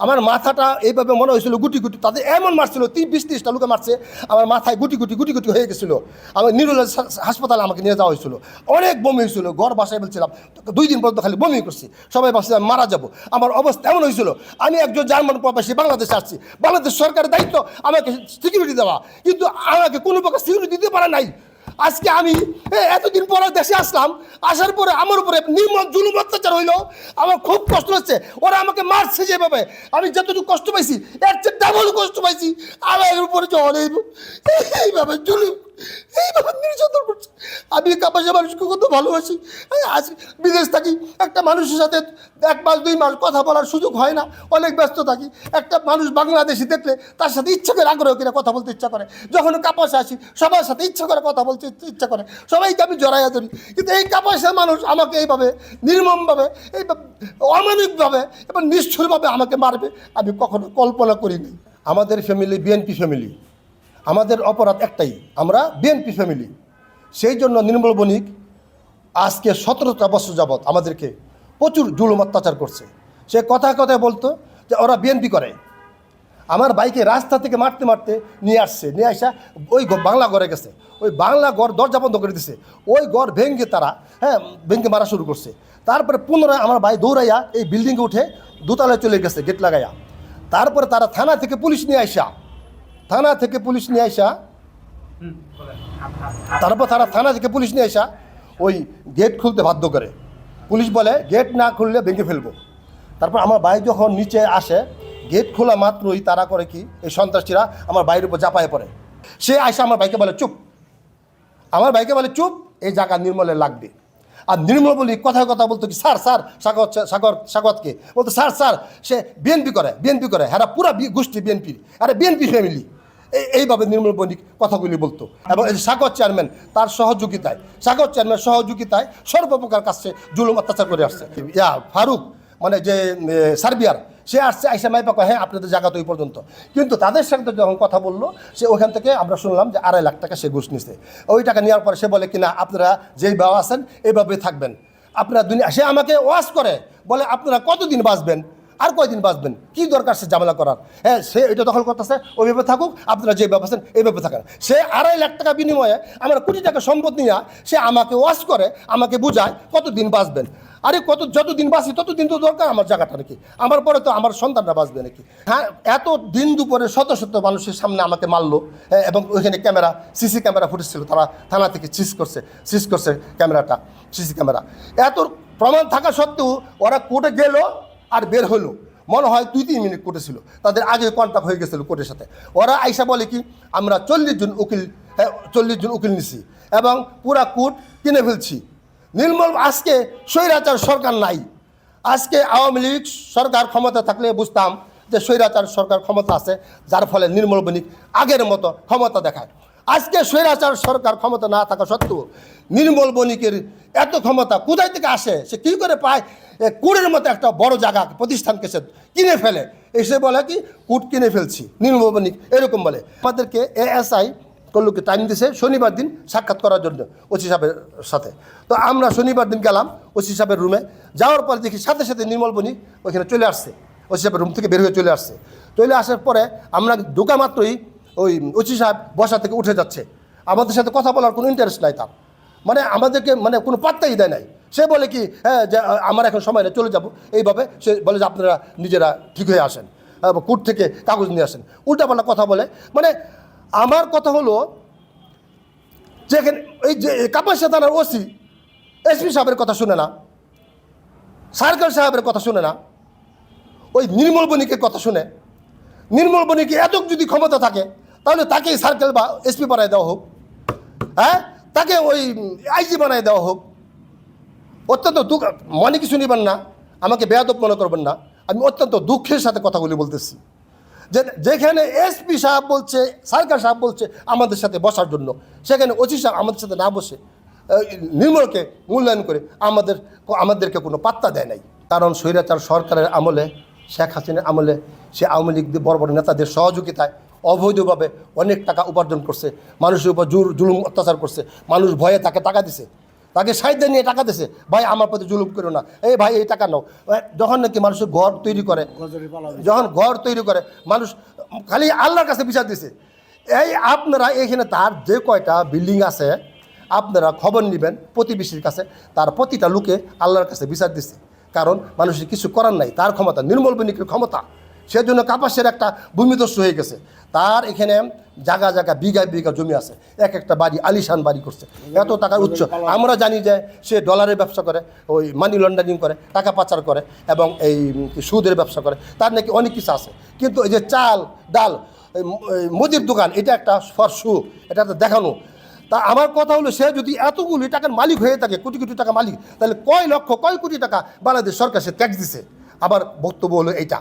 আমার মাথাটা এইভাবে মনে হয়েছিল গুটি গুটি, তাদের এমন মারছিল 20-30টা লোকে মারছে, আমার মাথায় গুটি গুটি গুটি গুটি হয়ে গেছিলো। আমার নিরুল হাসপাতালে আমাকে নিয়ে যাওয়া হয়েছিল, অনেক বমি হয়েছিল, ঘর বাসায় বলছিলাম 2 দিন পর্যন্ত খালি বমি করছি, সবাই ভাবছি আমি মারা যাবো। আমার অবস্থা এমন হয়েছিল, আমি একজন জার্মান প্রবাসী বাংলাদেশে আসছি, বাংলাদেশ সরকারের দায়িত্ব আমাকে সিকিউরিটি দেওয়া, কিন্তু আমাকে কোনো প্রকার সিকিউরিটি দিতে পারে নাই। আজকে আমি এতদিন পরে দেশে আসলাম, আসার পরে আমার উপরে নির্মম জুলুম অত্যাচার হইলো, আমার খুব কষ্ট হচ্ছে। ওরা আমাকে মারছে যেভাবে, আমি যতটুকু কষ্ট পাইছি এর চেয়ে ডাবল কষ্ট পাইছি। আমার উপরে যে এইভাবে জুলুম, এইভাবে নির্যাতন করছে। আমি কাপাসা মানুষকে কত ভালোবাসি, আজ বিদেশ থাকি, একটা মানুষের সাথে 1 মাস 2 মাস কথা বলার সুযোগ হয় না, অনেক ব্যস্ত থাকি। একটা মানুষ বাংলাদেশি দেখলে তার সাথে ইচ্ছা করে আগ্রহ করে কথা বলতে ইচ্ছা করে, যখন কাপাসা আসি সবার সাথে ইচ্ছা করে কথা বলতে ইচ্ছা করে, সবাইকে আমি জড়াইয়া ধরি। কিন্তু এই কাপাসা মানুষ আমাকে এইভাবে নির্মমভাবে, এইভাবে অমানবিকভাবে এবং নিষ্ঠুরভাবে আমাকে মারবে আমি কখনো কল্পনা করিনি। আমাদের ফ্যামিলি বিএনপি ফ্যামিলি, আমাদের অপরাধ একটাই, আমরা বিএনপি ফ্যামিলি। সেই জন্য নির্মল বণিক আজকে 17টা বছর যাবৎ আমাদেরকে প্রচুর জুলুম অত্যাচার করছে। সে কথায় কথায় বলতো যে ওরা বিএনপি করে। আমার বাইকে রাস্তা থেকে মারতে মারতে নিয়ে আসছে, নিয়ে আসা ওই বাংলা ঘরে গেছে, ওই বাংলা ঘর দরজা বন্ধ করে দিছে, ওই ঘর ভেঙে তারা ভেঙে মারা শুরু করছে। তারপরে পুনরায় আমার ভাই দৌড়াইয়া এই বিল্ডিংয়ে উঠে দোতলায় চলে গেছে গেট লাগাইয়া। তারপরে তারা থানা থেকে পুলিশ নিয়ে আসা, তারপর তারা থানা থেকে পুলিশ নিয়ে আসা ওই গেট খুলতে বাধ্য করে। পুলিশ বলে গেট না খুললে ভেঙে ফেলবো। তারপর আমার ভাই যখন নিচে আসে, গেট খোলা মাত্রই তারা করে কি, এই সন্ত্রাসীরা আমার ভাইয়ের উপর ঝাঁপায় পড়ে। সে আসে আমার ভাইকে বলে চুপ, আমার ভাইকে বলে চুপ, এই জায়গা নির্মলের লাগবে। আর নির্মল বলি কথায় কথা বলতো কি স্যার স্বাগতকে বলতো স্যার সে বিএনপি করে, হ্যাঁ পুরা গোষ্ঠী বিএনপির, আরে বিএনপি ফ্যামিলি, এইভাবে নির্মল বণিক কথাগুলি বলতো। এবং এই স্বাগত চেয়ারম্যান তার সহযোগিতায় সর্বপ্রকার কাছে জুলুম অত্যাচার করে আসছে। ফারুক মানে যে সার্বিয়ার, সে আসছে আইসা মাইপা কয় হ্যাঁ আপনাদের জায়গা তো এই পর্যন্ত। কিন্তু তাদের সাথে যখন কথা বললো, সে ওখান থেকে আমরা শুনলাম যে 2.5 লাখ টাকা সে ঘুষ নিছে। ওই টাকা নেওয়ার পরে সে বলে কিনা আপনারা যেই বাবা আছেন এইভাবে থাকবেন, আপনারা দুনিয়া, সে আমাকে ওয়াজ করে বলে আপনারা কতদিন বাঁচবেন, আর কয়দিন বাঁচবেন, কি দরকার সে ঝামেলা করার। হ্যাঁ সে এটা দখল করতেছে, ওইভাবে থাকুক, আপনারা যেভাবে আছেন এইভাবে থাকেন। সে 2.5 লাখ টাকা বিনিময়ে আমরা কোটি টাকা সম্পদ নিয়ে সে আমাকে ওয়াজ করে, আমাকে বুঝায় কতদিন বাঁচবেন। আরে যতদিন বাঁচি ততদিন তো দরকার আমার জায়গাটা নাকি, আমার পরে তো আমার সন্তানরা বাঁচবে নাকি। হ্যাঁ এত দিন দুপুরে শত শত মানুষের সামনে আমাকে মারলো, এবং ওইখানে সিসি ক্যামেরা ফুটেজ ছিল, তারা থানা থেকে সিজ করছে ক্যামেরাটা, সিসি ক্যামেরা। এত প্রমাণ থাকা সত্ত্বেও ওরা কোর্টে গেল আর বের হলো, মনে হয় 2-3 মিনিট কোর্টে ছিল, তাদের আগে কন্ট্যাক্ট হয়ে গেছিলো কোর্টের সাথে। ওরা আইসা বলে কি আমরা 40 জন উকিল নিছি এবং পুরা কোর্ট কিনে ফেলছি। নির্মল আজকে স্বৈরাচার সরকার নাই, আজকে আওয়ামী লীগ সরকার ক্ষমতা থাকলে বুঝতাম যে স্বৈরাচার সরকার ক্ষমতা আছে, যার ফলে নির্মল বণিক আগের মতো ক্ষমতা দেখায়। আজকে স্বৈরাচার সরকার ক্ষমতা না থাকা সত্ত্বেও নির্মল বণিকের এত ক্ষমতা কোথায় থেকে আসে, সে কী করে পায়? কোর্টের মতো একটা বড় জায়গা প্রতিষ্ঠানকে সে কিনে ফেলে, এসে বলে কি কোর্ট কিনে ফেলছি, নির্মল বণিক এরকম বলে। আমাদেরকে এএসআই কল্লুকে টাইম দিছে শনিবার দিন সাক্ষাৎ করার জন্য ওসি সাহেবের সাথে। তো আমরা শনিবার দিন গেলাম ওসি সাহেবের রুমে, যাওয়ার পর দেখি সাথে সাথে নির্মল বণিক ওইখানে চলে আসছে, ওসি সাহেবের রুম থেকে বের হয়ে চলে আসার পরে আমরা ঢোকা মাত্রই ওই ওসি সাহেব বসা থেকে উঠে যাচ্ছে, আমাদের সাথে কথা বলার কোনো ইন্টারেস্ট নাই তার, মানে আমাদেরকে মানে কোনো পাত্তাই দেয় নাই। সে বলে কি হ্যাঁ যে আমার এখন সময় নেই, চলে যাব, এইভাবে সে বলে যে আপনারা নিজেরা ঠিক হয়ে আসেন, কোর্ট থেকে কাগজ নিয়ে আসেন, উল্টাপাল্টা কথা বলে। মানে আমার কথা হলো যেখানে এই যে কাপাসিয়া থানার ওসি এসপি সাহেবের কথা শুনে না, সার্কেল সাহেবের কথা শুনে না, ওই নির্মল বণিকের কথা শুনে। নির্মল বণিকে এত যদি ক্ষমতা থাকে তাহলে তাকেই সার্কেল বা এসপি বানায় দেওয়া হোক, হ্যাঁ তাকে ওই আইজি বানায় দেওয়া হোক। অত্যন্ত দুঃখ, মনে কিছু নেবেন না, আমাকে বেয়াদব মনে করবেন না, আমি অত্যন্ত দুঃখের সাথে কথাগুলি বলতেছি যে যেখানে এসপি সাহেব বলছে, সার্কার সাহেব বলছে আমাদের সাথে বসার জন্য, সেখানে ওসি সাহেব আমাদের সাথে না বসে নির্মলকে মূল্যায়ন করে আমাদেরকে কোনো পাত্তা দেয় নাই। কারণ স্বৈরাচার সরকারের আমলে, শেখ হাসিনার আমলে সে আওয়ামী লীগদের বড় বড় নেতাদের সহযোগিতায় অবৈধভাবে অনেক টাকা উপার্জন করছে, মানুষের উপর জুলুম অত্যাচার করছে, মানুষ ভয়ে তাকে টাকা দিছে। তাকে সাইডে নিয়ে টাকা দিছে, ভাই আমার প্রতি জুলুম করো না, এই ভাই এই টাকা নাও। যখন নাকি মানুষের ঘর তৈরি করে, যখন ঘর তৈরি করে মানুষ খালি আল্লাহর কাছে বিচার দিছে। এই আপনারা এখানে তার যে কয়টা বিল্ডিং আছে আপনারা খবর নেবেন প্রতিবেশীর কাছে, তার প্রতিটা লোকে আল্লাহর কাছে বিচার দিচ্ছে। কারণ মানুষের কিছু করার নাই, তার ক্ষমতা নির্মল বণিকের ক্ষমতা, সেজন্য কাপাসের একটা ভূমিদস্যু হয়ে গেছে। তার এখানে জায়গা জায়গা বিঘায় বিঘা জমি আছে, এক একটা বাড়ি আলিশান বাড়ি করছে, এত টাকার উচ্চ। আমরা জানি যে সে ডলারের ব্যবসা করে, ওই মানি লন্ডারিং করে, টাকা পাচার করে এবং এই সুদের ব্যবসা করে, তার নাকি অনেক কিছু আছে। কিন্তু এই যে চাল ডাল মুদির দোকান, এটা একটা ফর শু, এটা একটা দেখানো। তা আমার কথা হলো, সে যদি এতগুলি টাকার মালিক হয়ে থাকে, কোটি কোটি টাকা মালিক, তাহলে কয় লক্ষ কয় কোটি টাকা বাংলাদেশ সরকার সে ট্যাক্স দিছে। আবার বক্তব্য হলো এইটা